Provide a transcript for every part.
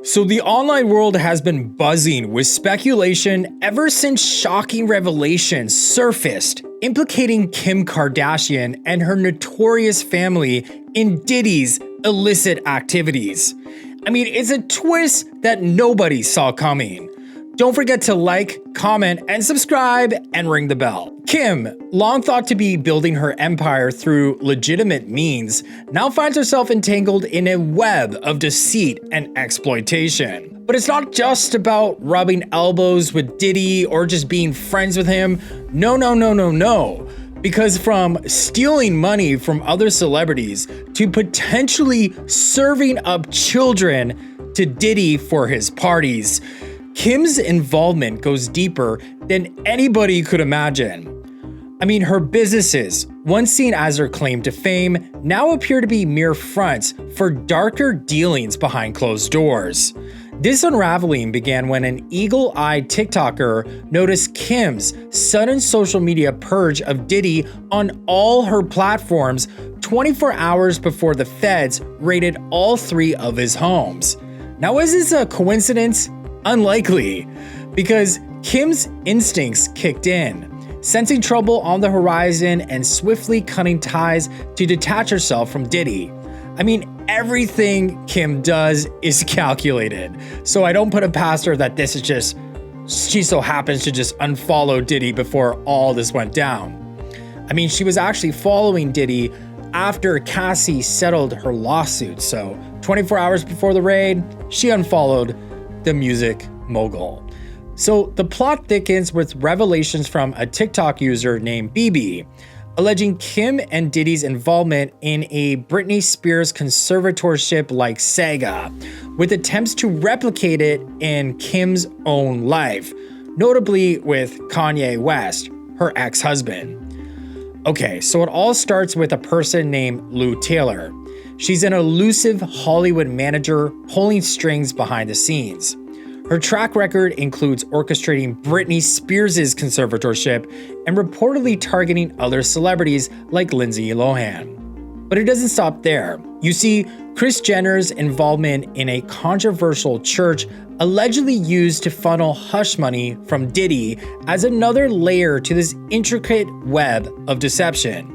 So the online world has been buzzing with speculation ever since shocking revelations surfaced implicating Kim Kardashian and her notorious family in Diddy's illicit activities. I mean, it's a twist that nobody saw coming. Don't forget to like, comment, and subscribe, and ring the bell. Kim, long thought to be building her empire through legitimate means, now finds herself entangled in a web of deceit and exploitation. But it's not just about rubbing elbows with Diddy or just being friends with him. No. Because from stealing money from other celebrities to potentially serving up children to Diddy for his parties, Kim's involvement goes deeper than anybody could imagine. I mean, her businesses, once seen as her claim to fame, now appear to be mere fronts for darker dealings behind closed doors. This unraveling began when an eagle-eyed TikToker noticed Kim's sudden social media purge of Diddy on all her platforms 24 hours before the feds raided all 3 of his homes. Now, is this a coincidence? Unlikely, because Kim's instincts kicked in, sensing trouble on the horizon and swiftly cutting ties to detach herself from Diddy. I mean, everything Kim does is calculated, so I don't put it past her that this is just, she so happens to just unfollow Diddy before all this went down. I mean, she was actually following Diddy after Cassie settled her lawsuit, so 24 hours before the raid, she unfollowed the music mogul. So the plot thickens with revelations from a TikTok user named BB, alleging Kim and Diddy's involvement in a Britney Spears conservatorship-like saga, with attempts to replicate it in Kim's own life, notably with Kanye West, her ex-husband. Okay, so it all starts with a person named Lou Taylor. She's an elusive Hollywood manager pulling strings behind the scenes. Her track record includes orchestrating Britney Spears' conservatorship and reportedly targeting other celebrities like Lindsay Lohan. But it doesn't stop there. You see, Kris Jenner's involvement in a controversial church allegedly used to funnel hush money from Diddy as another layer to this intricate web of deception.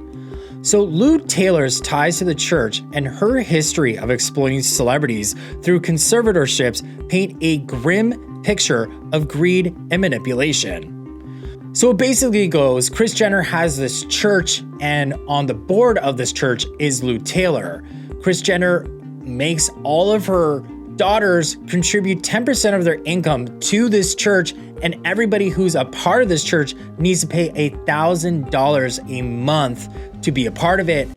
So Lou Taylor's ties to the church and her history of exploiting celebrities through conservatorships paint a grim picture of greed and manipulation. So it basically goes, Kris Jenner has this church, and on the board of this church is Lou Taylor. Kris Jenner makes all of her daughters contribute 10% of their income to this church, and everybody who's a part of this church needs to pay $1,000 a month to be a part of it.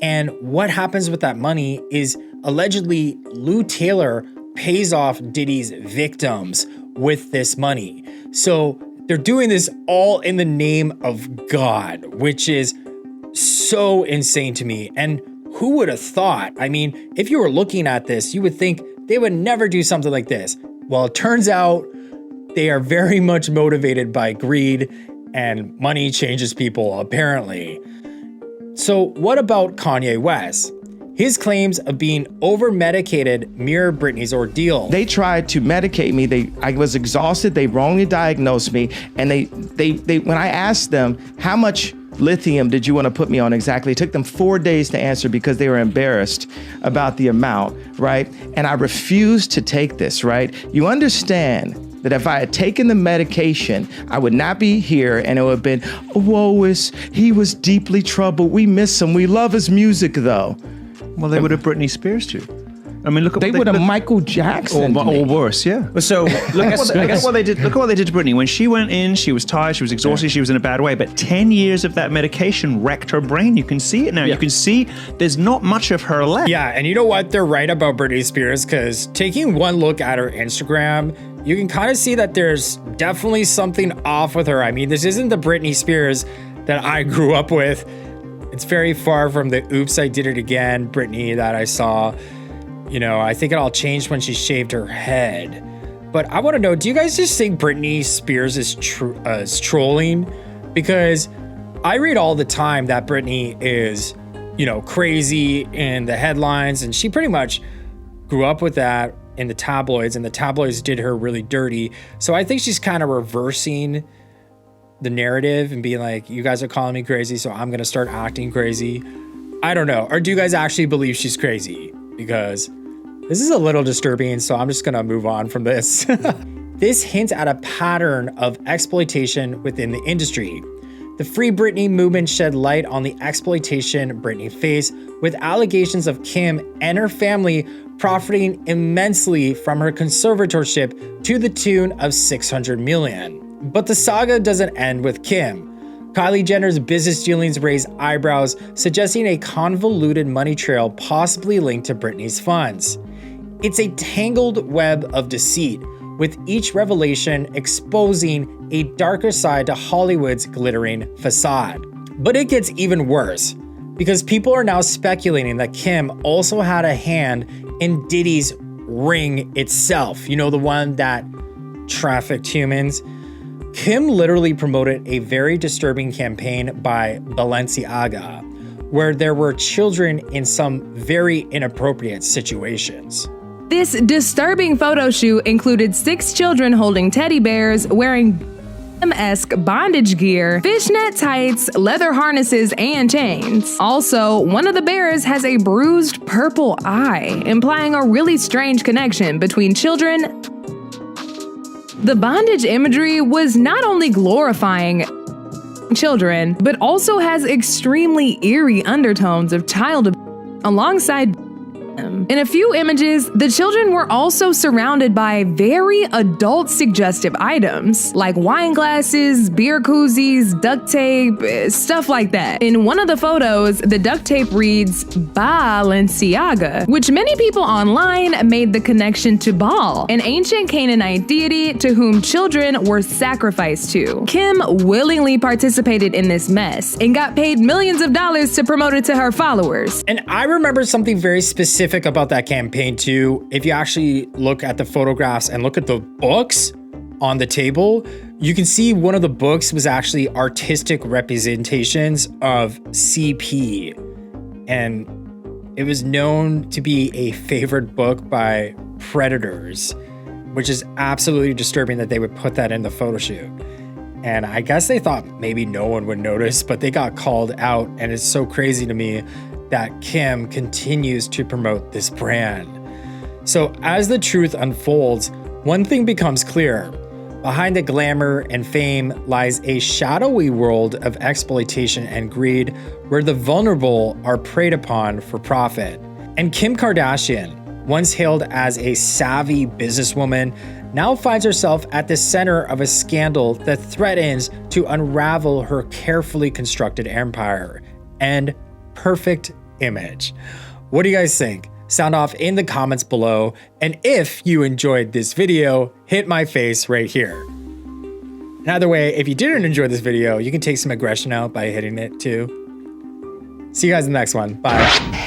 And what happens with that money is allegedly Lou Taylor pays off Diddy's victims with this money. So they're doing this all in the name of God, which is so insane to me. And who would have thought? I mean, if you were looking at this, you would think they would never do something like this. Well, it turns out they are very much motivated by greed, and money changes people, apparently. So what about Kanye West? His claims of being over-medicated mirror Britney's ordeal. They tried to medicate me. I was exhausted. They wrongly diagnosed me. And they when I asked them, how much lithium did you want to put me on exactly? It took them 4 days to answer because they were embarrassed about the amount, right? And I refused to take this, right? You understand that if I had taken the medication, I would not be here, and it would have been, he was deeply troubled. We miss him. We love his music, though. Well, they would have Britney Spears too. I mean, look at they would have Michael Jackson or worse, yeah. So look at what they did. Look at what they did to Britney. When she went in, she was tired, she was exhausted, she was in a bad way. But 10 years of that medication wrecked her brain. You can see it now. You can see there's not much of her left. Yeah, and you know what? They're right about Britney Spears, because taking one look at her Instagram, you can kind of see that there's definitely something off with her. I mean, this isn't the Britney Spears that I grew up with. It's very far from the oops, I did it again Britney that I saw. You know, I think it all changed when she shaved her head. But I want to know, do you guys just think Britney Spears is trolling? Because I read all the time that Britney is, you know, crazy in the headlines, and she pretty much grew up with that in the tabloids, and the tabloids did her really dirty. So I think she's kind of reversing the narrative and being like, you guys are calling me crazy, so I'm gonna start acting crazy. I don't know. Or do you guys actually believe she's crazy? Because this is a little disturbing, so I'm just gonna move on from this. This hints at a pattern of exploitation within the industry. The Free Britney movement shed light on the exploitation Britney faced, with allegations of Kim and her family profiting immensely from her conservatorship to the tune of $600 million. But the saga doesn't end with Kim. Kylie Jenner's business dealings raise eyebrows, suggesting a convoluted money trail possibly linked to Britney's funds. It's a tangled web of deceit, with each revelation exposing a darker side to Hollywood's glittering facade. But it gets even worse, because people are now speculating that Kim also had a hand in Diddy's ring itself. You know, the one that trafficked humans? Kim literally promoted a very disturbing campaign by Balenciaga, where there were children in some very inappropriate situations. This disturbing photo shoot included 6 children holding teddy bears, wearing esque bondage gear, fishnet tights, leather harnesses, and chains. Also, one of the bears has a bruised purple eye, implying a really strange connection between children. The bondage imagery was not only glorifying children, but also has extremely eerie undertones of child abuse alongside. In a few images, the children were also surrounded by very adult suggestive items like wine glasses, beer koozies, duct tape, stuff like that. In one of the photos, the duct tape reads Balenciaga, which many people online made the connection to Baal, an ancient Canaanite deity to whom children were sacrificed to. Kim willingly participated in this mess and got paid millions of dollars to promote it to her followers. And I remember something very specific about that campaign too. If you actually look at the photographs and look at the books on the table, you can see one of the books was actually artistic representations of CP. And it was known to be a favorite book by predators, which is absolutely disturbing that they would put that in the photo shoot. And I guess they thought maybe no one would notice, but they got called out. And it's so crazy to me that Kim continues to promote this brand. So as the truth unfolds, one thing becomes clear. Behind the glamour and fame lies a shadowy world of exploitation and greed, where the vulnerable are preyed upon for profit. And Kim Kardashian, once hailed as a savvy businesswoman, now finds herself at the center of a scandal that threatens to unravel her carefully constructed empire and perfect image. What do you guys think? Sound off in the comments below. And if you enjoyed this video, hit my face right here. And either way, if you didn't enjoy this video, you can take some aggression out by hitting it too. See you guys in the next one. Bye.